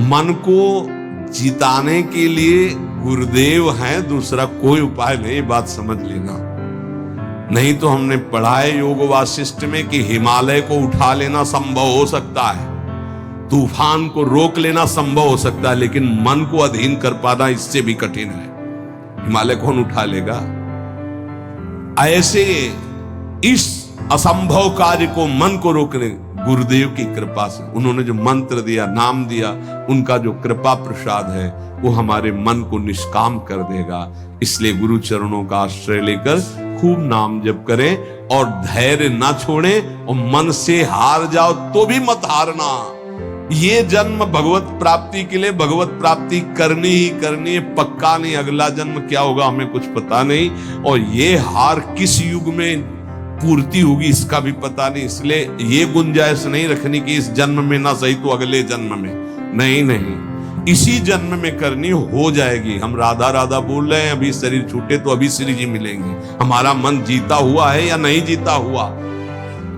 मन को जिताने के लिए गुरुदेव हैं, दूसरा कोई उपाय नहीं, बात समझ लेना। नहीं तो हमने पढ़ा है योग वासिष्ठ में कि हिमालय को उठा लेना संभव हो सकता है, तूफान को रोक लेना संभव हो सकता है, लेकिन मन को अधीन कर पाना इससे भी कठिन है। हिमालय कौन उठा लेगा? ऐसे इस असंभव कार्य को, मन को रोकने, गुरुदेव की कृपा से, उन्होंने जो मंत्र दिया, नाम दिया, उनका जो कृपा प्रसाद है वो हमारे मन को निष्काम कर देगा। इसलिए गुरु चरणों का आश्रय लेकर खूब नाम जप करें और धैर्य ना छोड़ें, और मन से हार जाओ तो भी मत हारना। ये जन्म भगवत प्राप्ति के लिए भगवत प्राप्ति करनी ही करनी है, पक्का नहीं अगला जन्म क्या होगा हमें कुछ पता नहीं, और ये हार किस युग में पूर्ति होगी इसका भी पता नहीं। इसलिए ये गुंजाइश नहीं रखनी कि इस जन्म में ना सही तो अगले जन्म में, नहीं, इसी जन्म में करनी हो जाएगी। हम राधा राधा बोल रहे हैं, अभी शरीर छूटे तो अभी श्री जी मिलेंगे। हमारा मन जीता हुआ है या नहीं जीता हुआ?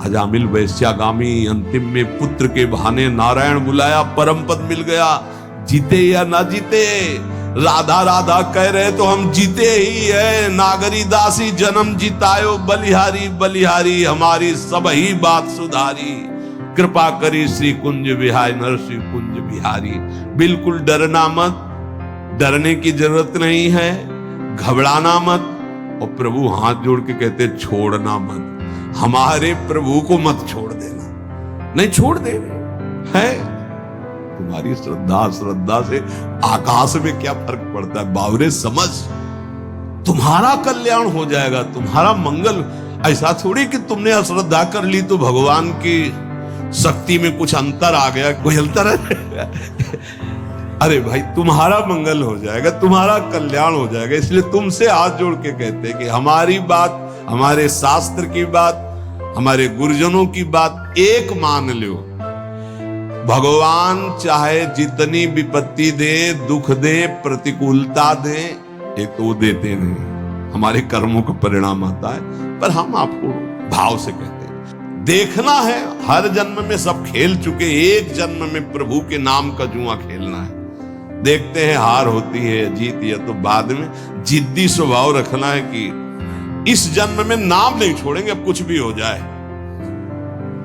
अजामिल वैश्यागामी अंतिम में पुत्र के बहाने नारायण बुलाया, परम पद मिल गया। जीते या ना जीते, राधा राधा कह रहे तो हम जीते ही है। नागरी दासी जन्म जितायो, बलिहारी बलिहारी हमारी सब ही बात सुधारी। कृपा करी श्री कुंज बिहारी, नरसिंह कुंज बिहारी। बिल्कुल डरना मत, डरने की जरूरत नहीं है, घबराना मत। और प्रभु हाथ जोड़ के कहते छोड़ना मत, हमारे प्रभु को मत छोड़ देना। नहीं छोड़ दे है, तुम्हारी श्रद्धा से आकाश में क्या फर्क पड़ता है बावरे, समझ। तुम्हारा कल्याण हो जाएगा, तुम्हारा मंगल। ऐसा थोड़ी कि तुमने अश्रद्धा कर ली तो भगवान की शक्ति में कुछ अंतर आ गया, कोई अंतर है? अरे भाई तुम्हारा मंगल हो जाएगा, तुम्हारा कल्याण हो जाएगा। इसलिए तुमसे हाथ जोड़ के कहते हैं कि हमारी बात, हमारे शास्त्र की बात, हमारे गुरुजनों की बात एक मान लो। भगवान चाहे जितनी विपत्ति दे, दुख दे, प्रतिकूलता दे, ये तो देते नहीं, हमारे कर्मों का परिणाम आता है। पर हम आपको भाव से कहते हैं, देखना है। हर जन्म में सब खेल चुके, एक जन्म में प्रभु के नाम का जुआ खेलना है। देखते हैं हार होती है, जीत है तो बाद में। जिद्दी स्वभाव रखना है कि इस जन्म में नाम नहीं छोड़ेंगे, अब कुछ भी हो जाए।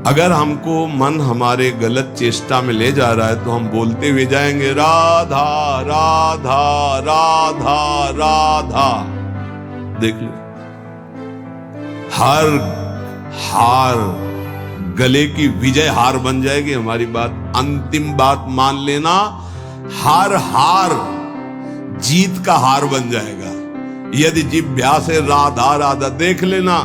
अगर हमको मन हमारे गलत चेष्टा में ले जा रहा है तो हम बोलते हुए जाएंगे राधा राधा राधा राधा। देख लो, हर हार गले की विजय हार बन जाएगी हमारी बात। अंतिम बात मान लेना, हर हार जीत का हार बन जाएगा। यदि जिभ्या से राधा राधा, देख लेना,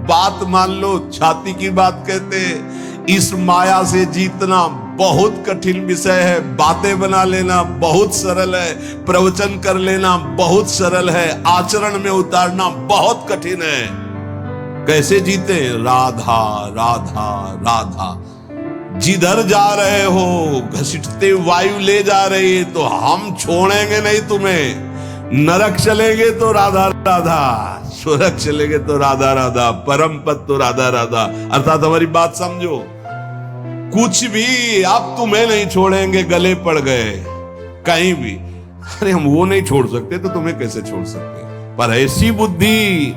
बात मान लो, छाती की बात कहते हैं। इस माया से जीतना बहुत कठिन विषय है। बातें बना लेना बहुत सरल है, प्रवचन कर लेना बहुत सरल है, आचरण में उतारना बहुत कठिन है। कैसे जीते? राधा राधा राधा। जिधर जा रहे हो घसीटते वायु ले जा रही है, तो हम छोड़ेंगे नहीं तुम्हें। नरक चलेंगे तो राधा राधा, स्वर्ग चलेंगे तो राधा राधा, परम पद तो राधा राधा। अर्थात हमारी बात समझो, कुछ भी अब तुम्हें नहीं छोड़ेंगे, गले पड़ गए कहीं भी। अरे हम वो नहीं छोड़ सकते तो तुम्हें कैसे छोड़ सकते? पर ऐसी बुद्धि,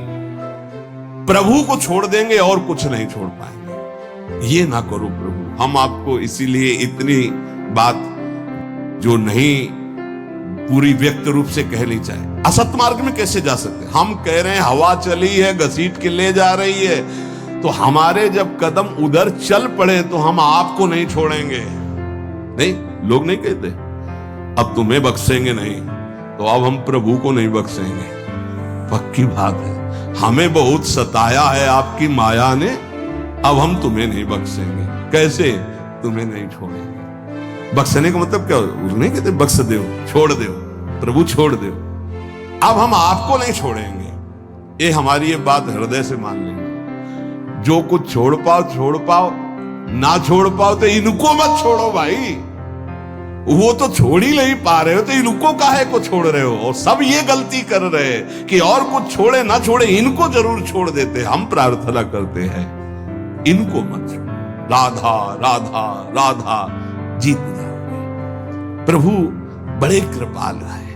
प्रभु को छोड़ देंगे और कुछ नहीं छोड़ पाएंगे। ये ना करो प्रभु। हम आपको इसीलिए इतनी बात जो नहीं पूरी व्यक्त रूप से कहनी चाहिए। असत मार्ग में कैसे जा सकते? हम कह रहे हैं हवा चली है, घसीट के ले जा रही है, तो हमारे जब कदम उधर चल पड़े तो हम आपको नहीं छोड़ेंगे। नहीं, लोग नहीं कहते अब तुम्हें बख्शेंगे नहीं, तो अब हम प्रभु को नहीं बख्शेंगे। पक्की बात है, हमें बहुत सताया है आपकी माया ने, अब हम तुम्हें नहीं बख्शेंगे। कैसे? तुम्हें नहीं छोड़ेंगे। बख्शने का मतलब क्या? नहीं कहते बख्श दो, छोड़ दो, प्रभु छोड़ दो। अब हम आपको नहीं छोड़ेंगे। ये हमारी ये बात हृदय से मान लेना। जो कुछ छोड़ पाओ, ना छोड़ पाओ तो इनको मत छोड़ो भाई। वो तो छोड़ ही नहीं पा रहे हो तो इनको काहे को छोड़ रहे हो? और सब ये गलती कर रहे हैं कि और कुछ छोड़े ना छोड़े, इनको जरूर छोड़ देते। हम प्रार्थना करते हैं इनको मत छोड़ो। राधा राधा राधा जीत जाओगे। प्रभु बड़े कृपालु है,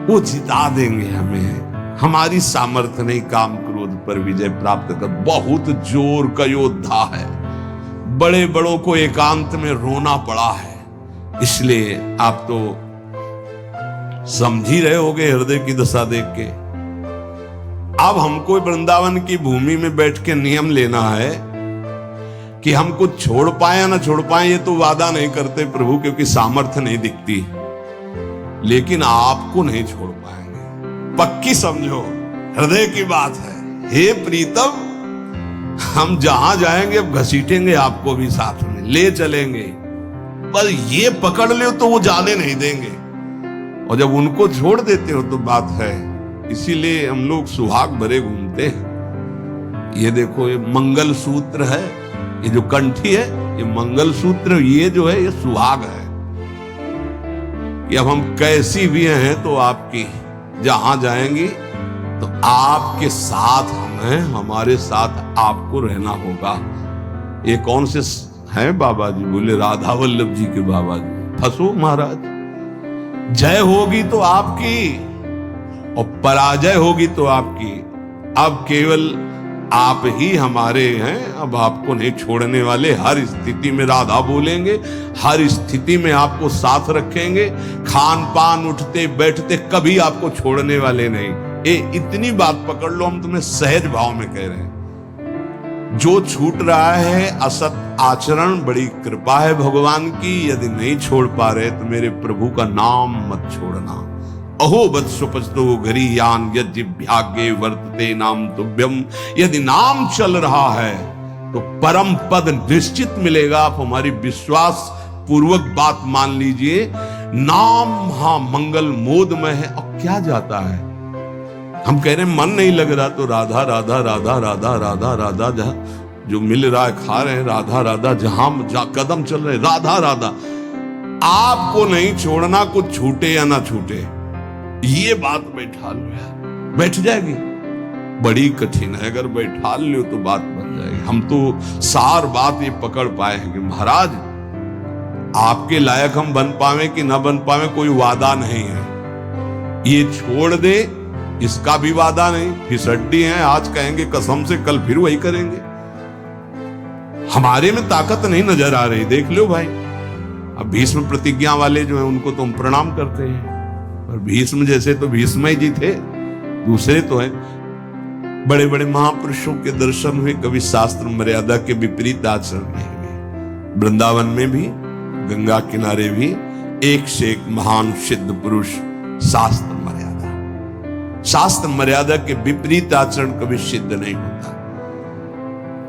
वो जिता देंगे हमें। हमारी सामर्थ्य नहीं काम क्रोध पर विजय प्राप्त कर, बहुत जोर का योद्धा है। बड़े बड़ों को एकांत में रोना पड़ा है, इसलिए आप तो समझ ही रहे होगे हृदय की दशा देख के। अब हमको वृंदावन की भूमि में बैठ के नियम लेना है कि हम कुछ छोड़ पाए या ना छोड़ पाए, ये तो वादा नहीं करते प्रभु, क्योंकि सामर्थ्य नहीं दिखती, लेकिन आपको नहीं छोड़ पाएंगे, पक्की समझो, हृदय की बात है। हे प्रीतम, हम जहां जाएंगे अब घसीटेंगे आपको भी साथ में ले चलेंगे, पर ये पकड़ ले तो वो जाने नहीं देंगे, और जब उनको छोड़ देते हो तो बात है। इसीलिए हम लोग सुहाग भरे घूमते हैं। ये देखो, ये मंगल सूत्र है, ये जो कंठी है ये मंगल सूत्र, ये जो है ये सुहाग है। कि अब हम कैसी भी हैं तो आपकी, जहां जाएंगी तो आपके साथ हम हैं, हमारे साथ आपको रहना होगा। ये कौन से हैं बाबा जी? बोले राधा वल्लभ जी के बाबा जी। फंसो महाराज, जय होगी तो आपकी और पराजय होगी तो आपकी। अब केवल आप ही हमारे हैं, अब आपको नहीं छोड़ने वाले। हर स्थिति में राधा बोलेंगे, हर स्थिति में आपको साथ रखेंगे, खान पान उठते बैठते कभी आपको छोड़ने वाले नहीं। ये इतनी बात पकड़ लो, हम तुम्हें सहज भाव में कह रहे हैं। जो छूट रहा है असत आचरण, बड़ी कृपा है भगवान की। यदि नहीं छोड़ पा रहे तो मेरे प्रभु का नाम मत छोड़ना। अहो वत्सोपस्तो घरीयान यज्ञभाग्ये वर्तते नाम तुभ्यम। यदि नाम चल रहा है तो परम पद निश्चित मिलेगा। आप हमारी विश्वास पूर्वक बात मान लीजिए। नाम मंगल मोदमय है। और क्या जाता है, हम कह रहे हैं मन नहीं लग रहा तो राधा राधा राधा राधा राधा राधा, जहां जो मिल रहा है खा रहे हैं, राधा राधा, जहां कदम चल रहे राधा राधा। आपको नहीं छोड़ना, कुछ छूटे या ना छूटे, ये बात बैठा लो यार, बैठ जाएगी। बड़ी कठिन है, अगर बैठा लो तो बात बन जाएगी। हम तो सार बात ये पकड़ पाए हैं कि महाराज आपके लायक हम बन पावे कि ना बन पावे कोई वादा नहीं है। ये छोड़ दे इसका भी वादा नहीं। फिसड्डी हैं, आज कहेंगे कसम से, कल फिर वही करेंगे। हमारे में ताकत नहीं नजर आ रही, देख लो भाई। अब भीष्म प्रतिज्ञा वाले जो है उनको तो हम प्रणाम करते हैं, और भीष्म जैसे तो भीष्म ही जी थे, दूसरे तो हैं। बड़े बड़े महापुरुषों के दर्शन हुए, कभी शास्त्र मर्यादा के विपरीत आचरण नहीं हुए। वृंदावन में भी, गंगा किनारे भी एक से एक महान सिद्ध पुरुष। शास्त्र मर्यादा के विपरीत आचरण कभी सिद्ध नहीं होता।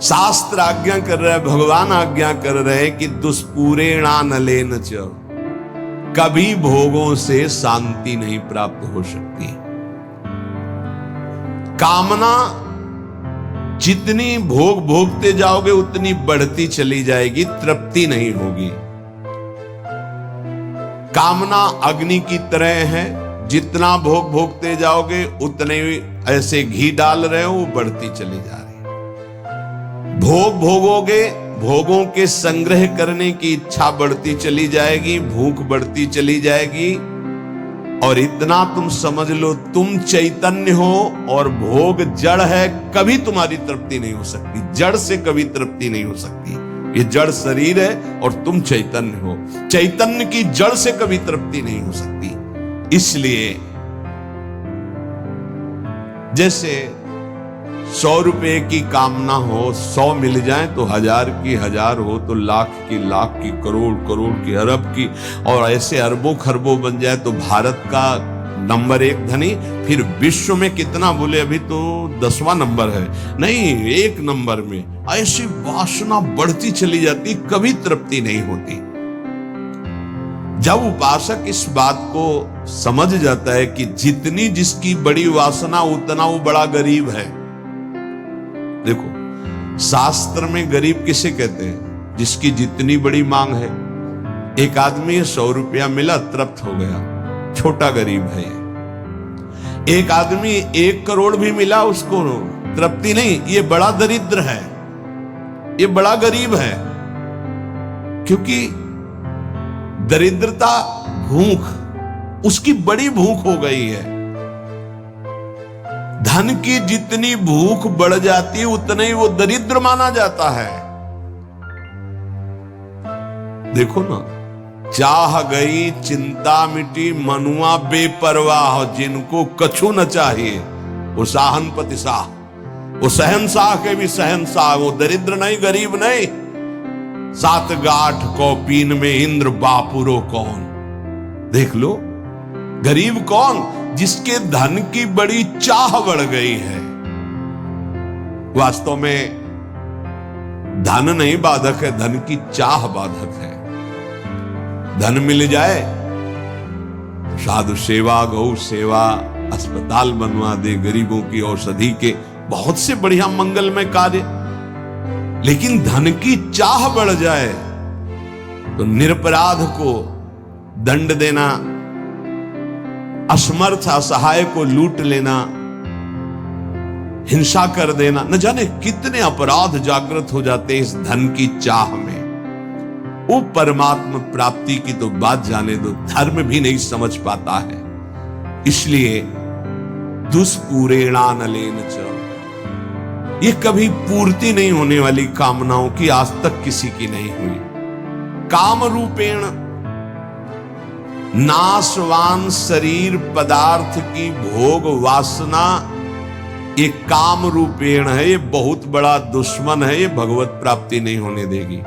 शास्त्र आज्ञा कर रहा है, भगवान आज्ञा कर रहे हैं कि दुष्पूरेणा नलेन च, कभी भोगों से शांति नहीं प्राप्त हो सकती। कामना जितनी भोग भोगते जाओगे उतनी बढ़ती चली जाएगी, तृप्ति नहीं होगी। कामना अग्नि की तरह है, जितना भोग भोगते जाओगे उतने ऐसे घी डाल रहे हो, वो बढ़ती चली जा रही है। भोग भोगोगे, भोगों के संग्रह करने की इच्छा बढ़ती चली जाएगी, भूख बढ़ती चली जाएगी। और इतना तुम समझ लो, तुम चैतन्य हो और भोग जड़ है, कभी तुम्हारी तृप्ति नहीं हो सकती। जड़ से कभी तृप्ति नहीं हो सकती। ये जड़ शरीर है और तुम चैतन्य हो। चैतन्य की जड़ से कभी तृप्ति नहीं हो सकती। इसलिए जैसे 100 रुपए की कामना हो, 100 मिल जाए तो 1000 की 1000 हो तो लाख की करोड़ की अरब की, और ऐसे अरबों खरबों बन जाए तो भारत का नंबर 1 धनी। फिर विश्व में कितना बोले, अभी तो 10वां नंबर है, नहीं 1 नंबर में। ऐसी वासना बढ़ती चली जाती, कभी तृप्ति नहीं होती। जब उपासक इस बात को समझ जाता है कि जितनी जिसकी बड़ी वासना उतना वो बड़ा गरीब है। देखो शास्त्र में गरीब किसे कहते हैं? जिसकी जितनी बड़ी मांग है। एक आदमी 100 रुपया मिला, तृप्त हो गया, छोटा गरीब है। एक आदमी 1 करोड़ भी मिला, उसको तृप्ति नहीं, ये बड़ा दरिद्र है, ये बड़ा गरीब है। क्योंकि दरिद्रता भूख, उसकी बड़ी भूख हो गई है। धन की जितनी भूख बढ़ जाती है उतना ही वो दरिद्र माना जाता है। देखो ना, चाह गई चिंता मिटी मनुआ बेपरवाह, जिनको कछु न चाहिए वो साहनपति साह, वो शहंशाह के भी शहंशाह, वो दरिद्र नहीं गरीब नहीं। सात गाठ कौपीन में इंद्र बापुरो कौन, देख लो गरीब कौन, जिसके धन की बड़ी चाह बढ़ गई है। वास्तव में धन नहीं बाधक है, धन की चाह बाधक है। धन मिल जाए, साधु सेवा, गौ सेवा, अस्पताल बनवा दे, गरीबों की औषधि के बहुत से बढ़िया मंगलमय कार्य, लेकिन धन की चाह बढ़ जाए तो निरपराध को दंड देना, असमर्थ असहाय को लूट लेना, हिंसा कर देना, न जाने कितने अपराध जागृत हो जाते हैं इस धन की चाह में। वो परमात्मा प्राप्ति की तो बात जाने दो, धर्म भी नहीं समझ पाता है। इसलिए दुष्पूरेणानलेन च, ये कभी पूर्ति नहीं होने वाली कामनाओं की आज तक किसी की नहीं हुई। काम रूपेण नाशवान शरीर पदार्थ की भोग वासना, ये काम रूपेण है, ये बहुत बड़ा दुश्मन है, ये भगवत प्राप्ति नहीं होने देगी।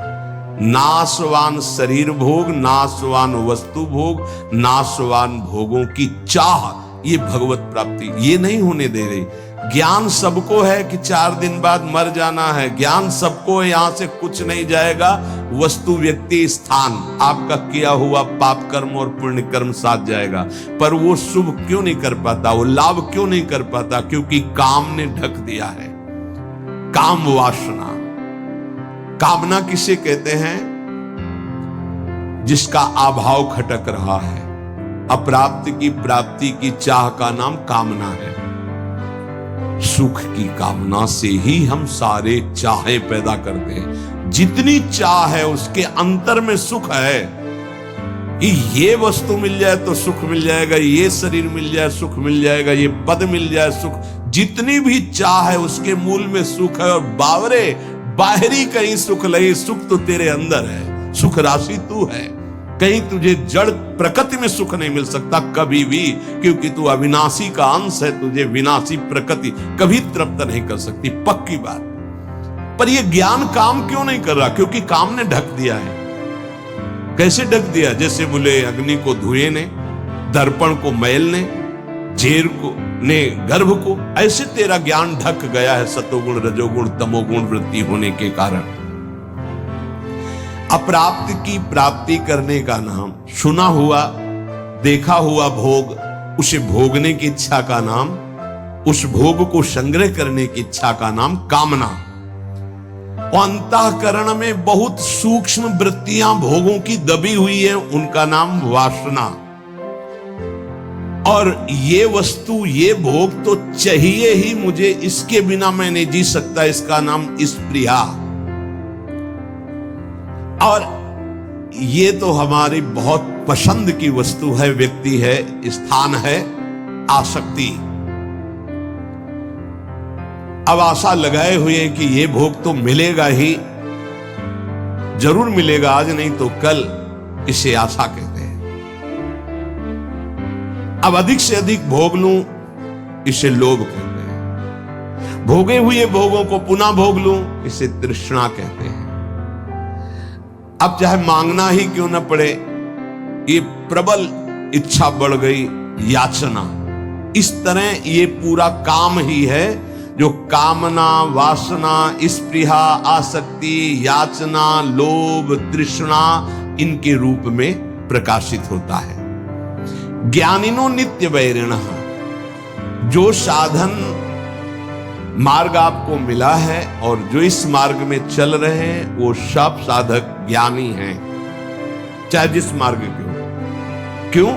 नाशवान शरीर भोग, नाशवान वस्तु भोग, नाशवान भोगों की चाह, ये भगवत प्राप्ति ये नहीं होने दे रही। ज्ञान सबको है कि 4 दिन बाद मर जाना है, ज्ञान सबको है, यहां से कुछ नहीं जाएगा, वस्तु व्यक्ति स्थान आपका किया हुआ पाप कर्म और पुण्य कर्म साथ जाएगा, पर वो शुभ क्यों नहीं कर पाता, वो लाभ क्यों नहीं कर पाता, क्योंकि काम ने ढक दिया है। काम वासना, कामना किसे कहते हैं, जिसका अभाव खटक रहा है। अप्राप्त की प्राप्ति की चाह का नाम कामना है। सुख की कामना से ही हम सारे चाहे पैदा करते हैं। जितनी चाह है उसके अंतर में सुख है कि ये वस्तु मिल जाए तो सुख मिल जाएगा, ये शरीर मिल जाए सुख मिल जाएगा, ये पद मिल जाए सुख। जितनी भी चाह है उसके मूल में सुख है। और बावरे बाहरी कहीं सुख नहीं, सुख तो तेरे अंदर है, सुख राशि तू है। कहीं तुझे जड़ प्रकृति में सुख नहीं मिल सकता कभी भी, क्योंकि तू अविनाशी का अंश है। तुझे विनाशी प्रकृति कभी तृप्त नहीं कर सकती, पक्की बात। पर यह ज्ञान काम क्यों नहीं कर रहा, क्योंकि काम ने ढक दिया है। कैसे ढक दिया, जैसे बोले अग्नि को धुएं ने, दर्पण को मैल ने, जेर को ने गर्भ को, ऐसे तेरा ज्ञान ढक गया है सतोगुण रजोगुण तमोगुण वृत्ति होने के कारण। अप्राप्त की प्राप्ति करने का नाम, सुना हुआ देखा हुआ भोग, उसे भोगने की इच्छा का नाम, उस भोग को संग्रह करने की इच्छा का नाम कामना। अंतःकरण में बहुत सूक्ष्म वृत्तियां भोगों की दबी हुई है, उनका नाम वासना। और ये वस्तु ये भोग तो चाहिए ही मुझे, इसके बिना मैं नहीं जी सकता, इसका नाम स्पृहा। और ये तो हमारी बहुत पसंद की वस्तु है, व्यक्ति है, स्थान है, आसक्ति। अब आशा लगाए हुए हैं कि ये भोग तो मिलेगा ही, जरूर मिलेगा, आज नहीं तो कल, इसे आशा कहते हैं। अब अधिक से अधिक भोग लूं, इसे लोभ कहते हैं। भोगे हुए भोगों को पुनः भोग लूं, इसे तृष्णा कहते हैं। अब चाहे मांगना ही क्यों न पड़े, ये प्रबल इच्छा बढ़ गई, याचना। इस तरह ये पूरा काम ही है जो कामना, वासना, स्पृहा, आसक्ति, याचना, लोभ, तृष्णा इनके रूप में प्रकाशित होता है। ज्ञानिनो नित्य वैरिणः, जो साधन मार्ग आपको मिला है और जो इस मार्ग में चल रहे हैं, वो सब साधक ज्ञानी हैं, चाहे जिस मार्ग के हो। क्यों?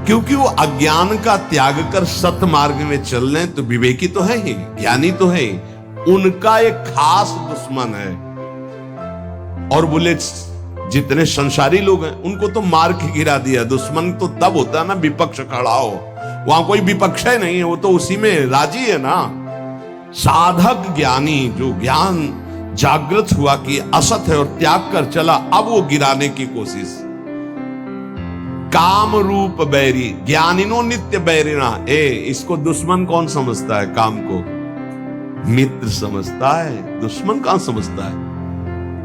क्योंकि वो अज्ञान का त्याग कर सत मार्ग में चल रहे हैं, तो विवेकी तो है ही, ज्ञानी तो है ही। उनका एक खास दुश्मन है। और बोले जितने संसारी लोग हैं उनको तो मार के गिरा दिया। दुश्मन तो तब होता है ना विपक्ष खड़ा हो, वहां कोई विपक्ष है नहीं है, वो तो उसी में राजी है ना। साधक ज्ञानी जो ज्ञान जागृत हुआ कि असत है और त्याग कर चला, अब वो गिराने की कोशिश। काम रूप बैरी ज्ञानिनो नित्य बैरिणा। इसको दुश्मन कौन समझता है? काम को मित्र समझता है, दुश्मन कहां समझता है?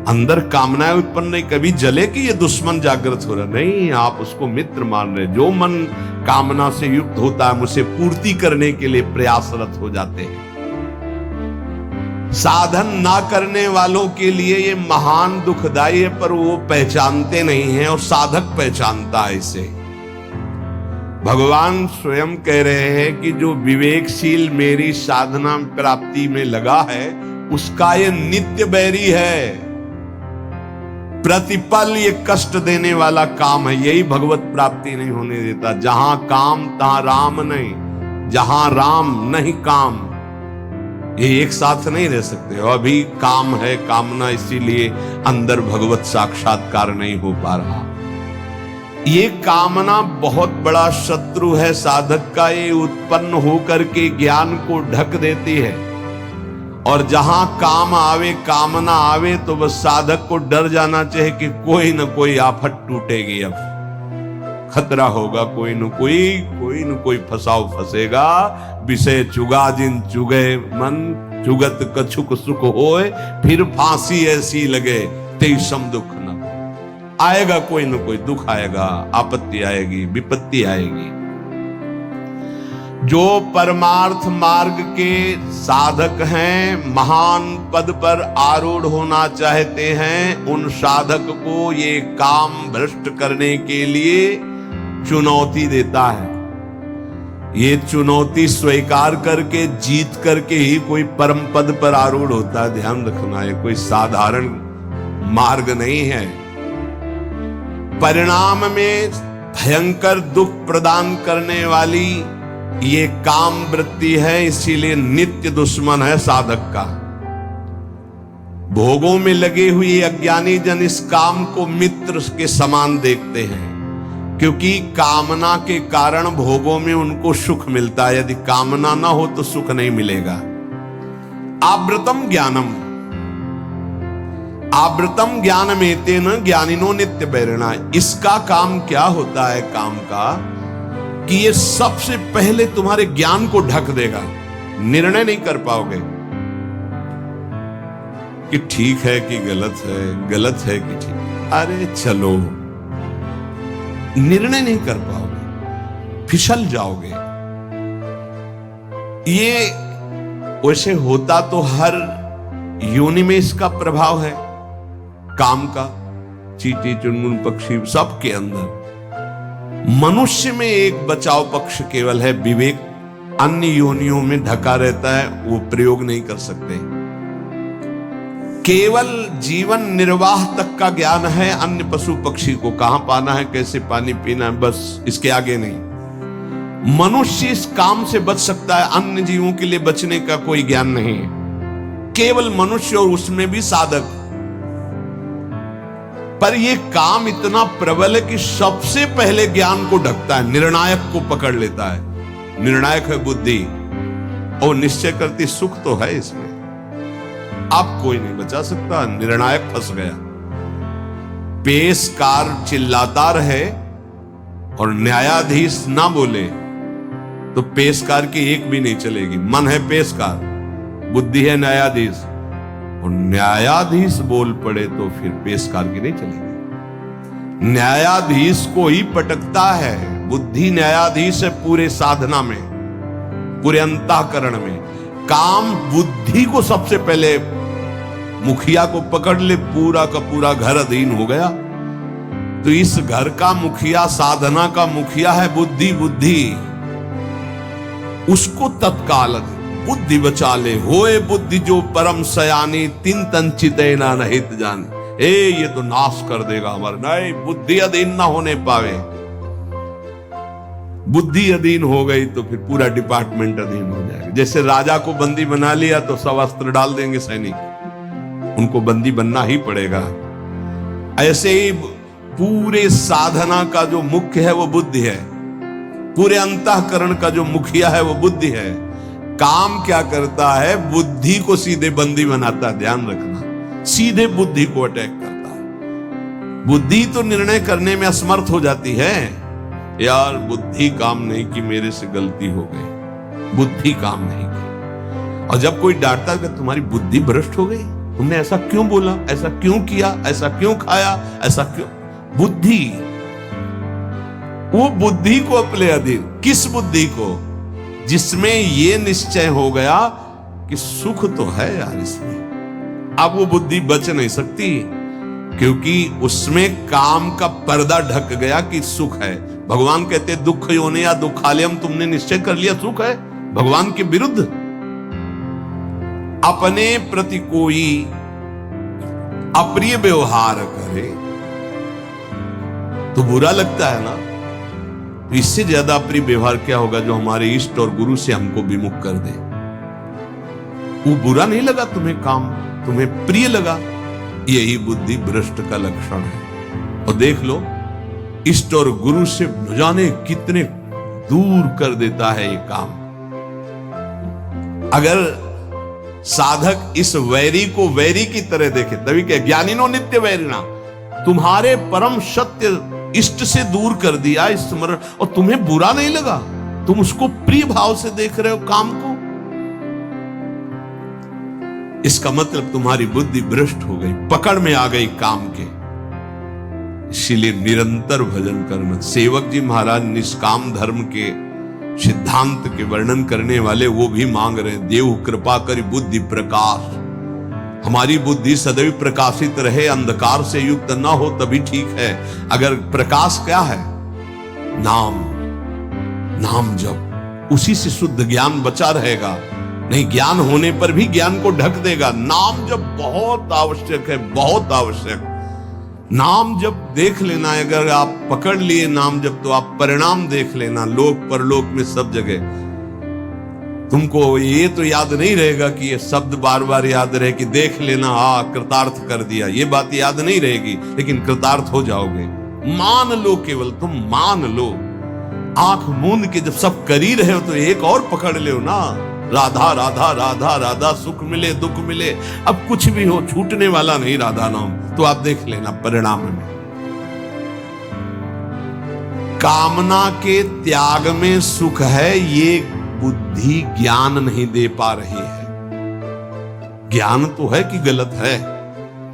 अंदर कामनाएं उत्पन्न नहीं, कभी जले कि ये दुश्मन जागृत हो रहा नहीं, आप उसको मित्र मान रहे। जो मन कामना से युक्त होता है उसे पूर्ति करने के लिए प्रयासरत हो जाते हैं। साधन ना करने वालों के लिए ये महान दुखदाई है, पर वो पहचानते नहीं हैं और साधक पहचानता है इसे। भगवान स्वयं कह रहे हैं कि जो विवेकशील मेरी साधना प्राप्ति में लगा है उसका ये नित्य बैरी है। प्रतिपल ये कष्ट देने वाला काम है, यही भगवत प्राप्ति नहीं होने देता। जहां काम तहां राम नहीं, जहां राम नहीं काम, ये एक साथ नहीं रह सकते। और अभी काम है, कामना, इसीलिए अंदर भगवत साक्षात्कार नहीं हो पा रहा। ये कामना बहुत बड़ा शत्रु है साधक का। ये उत्पन्न होकर के ज्ञान को ढक देती है, और जहां काम आवे, कामना आवे, तो बस साधक को डर जाना चाहिए कि कोई न कोई आफत टूटेगी, अब खतरा होगा, कोई न कोई फसाव फंसेगा। विषय चुगा जिन चुगे मन, चुगत कछुक सुख होए, फिर फांसी ऐसी लगे तेईसम दुख न। आएगा कोई न कोई दुख आएगा, आपत्ति आएगी, विपत्ति आएगी। जो परमार्थ मार्ग के साधक हैं, महान पद पर आरूढ़ होना चाहते हैं, उन साधक को ये काम भ्रष्ट करने के लिए चुनौती देता है। ये चुनौती स्वीकार करके, जीत करके ही कोई परम पद पर आरूढ़ होता है। ध्यान रखना, है कोई साधारण मार्ग नहीं है। परिणाम में भयंकर दुख प्रदान करने वाली ये काम वृत्ति है, इसीलिए नित्य दुश्मन है साधक का। भोगों में लगे हुए अज्ञानी जन इस काम को मित्र के समान देखते हैं, क्योंकि कामना के कारण भोगों में उनको सुख मिलता है। यदि कामना ना हो तो सुख नहीं मिलेगा। आवृतम ज्ञानम, आवृतम ज्ञान में तेन ज्ञानिनो नित्य बैरिणा। इसका काम क्या होता है? काम का कि ये सबसे पहले तुम्हारे ज्ञान को ढक देगा। निर्णय नहीं कर पाओगे कि ठीक है कि गलत है, गलत है कि ठीक। अरे चलो, निर्णय नहीं कर पाओगे, फिसल जाओगे। ये वैसे होता तो हर योनि में इसका प्रभाव है, काम का। चींटी, चुनमुन, पक्षी सबके अंदर। मनुष्य में एक बचाव पक्ष केवल है, विवेक। अन्य योनियों में ढका रहता है, वो प्रयोग नहीं कर सकते। केवल जीवन निर्वाह तक का ज्ञान है। अन्य पशु पक्षी को कहां पाना है, कैसे पानी पीना है, बस इसके आगे नहीं। मनुष्य इस काम से बच सकता है, अन्य जीवों के लिए बचने का कोई ज्ञान नहीं है। केवल मनुष्य, और उसमें भी साधक। पर यह काम इतना प्रबल है कि सबसे पहले ज्ञान को ढकता है, निर्णायक को पकड़ लेता है। निर्णायक है बुद्धि, और निश्चय करती सुख तो है इसमें। अब कोई नहीं बचा सकता, निर्णायक फंस गया। पेशकार चिल्लाता रहे और न्यायाधीश ना बोले तो पेशकार की एक भी नहीं चलेगी। मन है पेशकार, बुद्धि है न्यायाधीश, और न्यायाधीश बोल पड़े तो फिर पेशकार की नहीं चलेगी। न्यायाधीश को ही पटकता है। बुद्धि न्यायाधीश है पूरे साधना में, पूरे अंतःकरण में। काम बुद्धि को सबसे पहले, मुखिया को पकड़ ले, पूरा का पूरा घर अधीन हो गया। तो इस घर का मुखिया, साधना का मुखिया है बुद्धि। बुद्धि उसको तत्काल बुद्धि बचा ले। होए बुद्धि जो परम सयानी, तिन तंचिते ना नहित जानी। ये तो नाश कर देगा हमारे। नहीं, बुद्धि अधीन ना होने पावे। बुद्धि अधीन हो गई तो फिर पूरा डिपार्टमेंट अधीन हो जाएगा। जैसे राजा को बंदी बना लिया तो सब अस्त्र डाल देंगे सैनिक, उनको बंदी बनना ही पड़ेगा। ऐसे ही पूरे साधना का जो मुख्य है वो बुद्धि है, पूरे अंतःकरण का जो मुखिया है वो बुद्धि है। काम क्या करता है? बुद्धि को सीधे बंदी बनाता है। ध्यान रखना, सीधे बुद्धि को अटैक करता है। बुद्धि तो निर्णय करने में असमर्थ हो जाती है। यार बुद्धि काम नहीं की, मेरे से गलती हो गई, बुद्धि काम नहीं की। और जब कोई डांटता है कि तुम्हारी बुद्धि भ्रष्ट हो गई, तुमने ऐसा क्यों बोला, ऐसा क्यों किया, ऐसा क्यों खाया, ऐसा क्यों, बुद्धि, वो बुद्धि को अपने अधीन। किस बुद्धि को? जिसमें ये निश्चय हो गया कि सुख तो है यार इसमें। अब वो बुद्धि बच नहीं सकती, क्योंकि उसमें काम का पर्दा ढक गया कि सुख है। भगवान कहते दुख योनि या दुखालयम, तुमने निश्चय कर लिया सुख है, भगवान के विरुद्ध। अपने प्रति कोई अप्रिय व्यवहार करे तो बुरा लगता है ना। तो इससे ज्यादा अप्रिय व्यवहार क्या होगा जो हमारे इष्ट और गुरु से हमको विमुख कर दे। वो बुरा नहीं लगा तुम्हें, काम तुम्हें प्रिय लगा, यही बुद्धि भ्रष्ट का लक्षण है। और देख लो, इष्ट और गुरु से न जाने कितने दूर कर देता है ये काम। अगर साधक इस वैरी को वैरी की तरह देखे, तभी क्या ज्ञानिनो नित्य वैरिणा, तुम्हारे परम सत्य इष्ट से दूर कर दिया स्मरण, और तुम्हें बुरा नहीं लगा, तुम उसको प्रिय भाव से देख रहे हो काम को, इसका मतलब तुम्हारी बुद्धि भ्रष्ट हो गई, पकड़ में आ गई काम के। इसीलिए निरंतर भजन करना। सेवक जी महाराज निष्काम धर्म के सिद्धांत के वर्णन करने वाले वो भी मांग रहे हैं, देव कृपा करी बुद्धि प्रकाश। हमारी बुद्धि सदैव प्रकाशित रहे, अंधकार से युक्त ना हो तभी ठीक है। अगर प्रकाश क्या है? नाम, नाम जप, उसी से शुद्ध ज्ञान बचा रहेगा। नहीं, ज्ञान होने पर भी ज्ञान को ढक देगा। नाम जप बहुत आवश्यक है, बहुत आवश्यक। नाम जप देख लेना, अगर आप पकड़ लिए नाम जप तो आप परिणाम देख लेना, लोक परलोक में सब जगह। तुमको ये तो याद नहीं रहेगा कि ये शब्द बार बार याद रहे कि देख लेना, कृतार्थ कर दिया, ये बात याद नहीं रहेगी, लेकिन कृतार्थ हो जाओगे। मान लो, केवल तुम मान लो। आंख मूंद के जब सब कर ही रहे हो तो एक और पकड़ ले ना, राधा राधा राधा राधा, सुख मिले दुख मिले, अब कुछ भी हो छूटने वाला नहीं राधा नाम, तो आप देख लेना परिणाम में। कामना के त्याग में सुख है, ये बुद्धि ज्ञान नहीं दे पा रही है। ज्ञान तो है कि गलत है,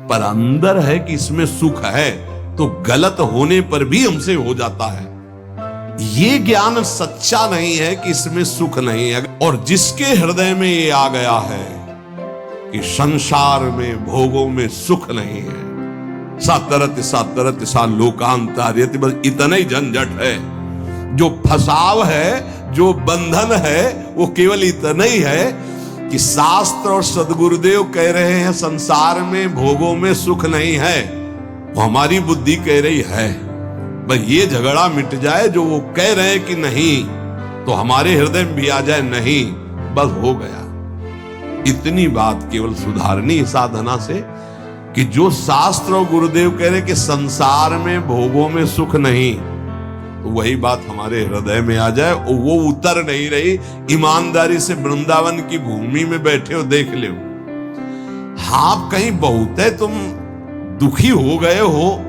पर अंदर है कि इसमें सुख है, तो गलत होने पर भी हमसे हो जाता है। ये ज्ञान सच्चा नहीं है कि इसमें सुख नहीं है। और जिसके हृदय में ये आ गया है कि संसार में भोगों में सुख नहीं है, सातरत सा लोकांतर्यति, बस इतना ही झंझट है। जो फसाव है, जो बंधन है, वो केवल इतना ही है कि शास्त्र और सदगुरुदेव कह रहे हैं संसार में भोगों में सुख नहीं है, वो हमारी बुद्धि कह रही है। बस ये झगड़ा मिट जाए, जो वो कह रहे हैं कि नहीं, तो हमारे हृदय में भी आ जाए नहीं, बस हो गया। इतनी बात केवल सुधारनी साधना से कि जो शास्त्र और गुरुदेव कह रहे कि संसार में भोगों में सुख नहीं, तो वही बात हमारे हृदय में आ जाए। और वो उतर नहीं रही। ईमानदारी से वृंदावन की भूमि में बैठे हो, देख ले। हाँ, कहीं बहुत है तुम दुखी हो गए हो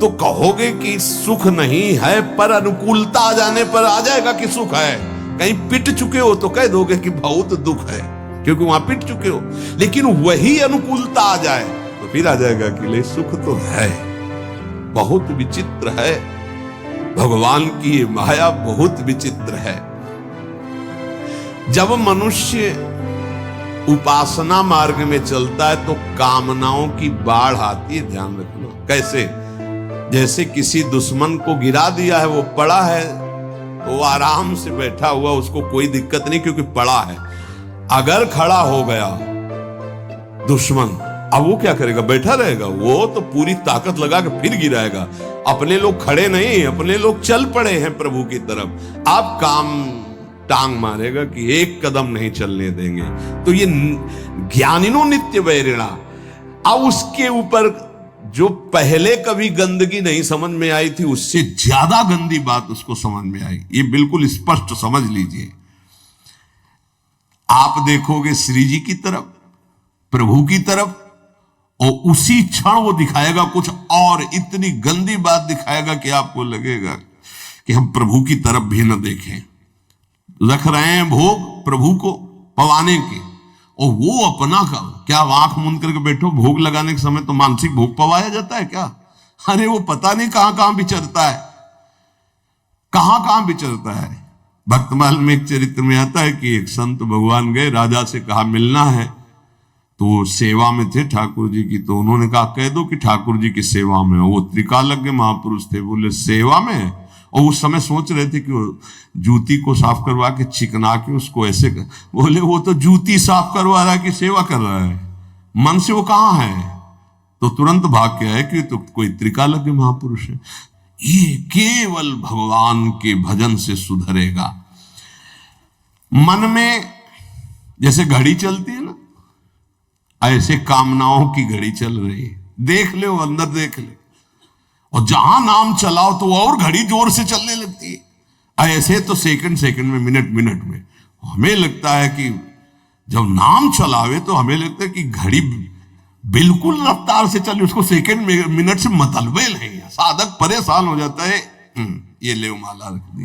तो कहोगे कि सुख नहीं है, पर अनुकूलता आ जाने पर आ जाएगा कि सुख है। कहीं पिट चुके हो तो कह दोगे कि बहुत दुख है, क्योंकि वहां पिट चुके हो। लेकिन वही अनुकूलता आ जाए तो फिर आ जाएगा कि ले सुख तो है। बहुत विचित्र है, भगवान की माया बहुत विचित्र है। जब मनुष्य उपासना मार्ग में चलता है तो कामनाओं की बाढ़ आती है। ध्यान रखना। कैसे? जैसे किसी दुश्मन को गिरा दिया है, वो पड़ा है तो वो आराम से बैठा हुआ, उसको कोई दिक्कत नहीं क्योंकि पड़ा है। अगर खड़ा हो गया दुश्मन, अब वो क्या करेगा? बैठा रहेगा? वो तो पूरी ताकत लगा के फिर गिराएगा। अपने लोग खड़े नहीं, अपने लोग चल पड़े हैं प्रभु की तरफ। आप काम टांग मारेगा कि एक कदम नहीं चलने देंगे। तो ये ज्ञानिनो नित्य वैरिणा। अब उसके ऊपर जो पहले कभी गंदगी नहीं समझ में आई थी उससे ज्यादा गंदी बात उसको समझ में आई। ये बिल्कुल स्पष्ट समझ लीजिए। आप देखोगे श्री जी की तरफ, प्रभु की तरफ, और उसी क्षण वो दिखाएगा कुछ और इतनी गंदी बात दिखाएगा कि आपको लगेगा कि हम प्रभु की तरफ भी न देखें। रख रहे हैं भोग प्रभु को पवाने के, और वो अपना का क्या आंख मूंद करके बैठो, भोग लगाने के समय तो मानसिक भोग पवाया जाता है क्या? अरे वो पता नहीं कहां कहां विचरता है, कहां कहां विचरता है। भक्तमाल में एक चरित्र में आता है कि एक संत भगवान गए, राजा से कहा मिलना है, तो वो सेवा में थे ठाकुर जी की, तो उन्होंने कहा कह दो कि ठाकुर जी की सेवा में। वो त्रिकालज्ञ महापुरुष थे, बोले सेवा में? और उस समय सोच रहे थे कि वो जूती को साफ करवा के चिकना के उसको ऐसे कर, बोले वो तो जूती साफ करवा रहा है कि सेवा कर रहा है, मन से वो कहाँ है? तो तुरंत भाग के आए कि तो कोई त्रिकालज्ञ महापुरुष है। ये केवल भगवान के भजन से सुधरेगा। मन में जैसे घड़ी चलती है ना, ऐसे कामनाओं की घड़ी चल रही है, देख ले वो अंदर देख ले, और जहां नाम चलाओ तो और घड़ी जोर से चलने लगती है। ऐसे तो सेकंड सेकंड में, मिनट मिनट में। हमें लगता है कि जब नाम चलावे तो हमें लगता है कि घड़ी बिल्कुल रफ्तार से चले, उसको सेकंड मिनट से मतलब नहीं है। साधक परेशान हो जाता है। ये ले माला रख दी।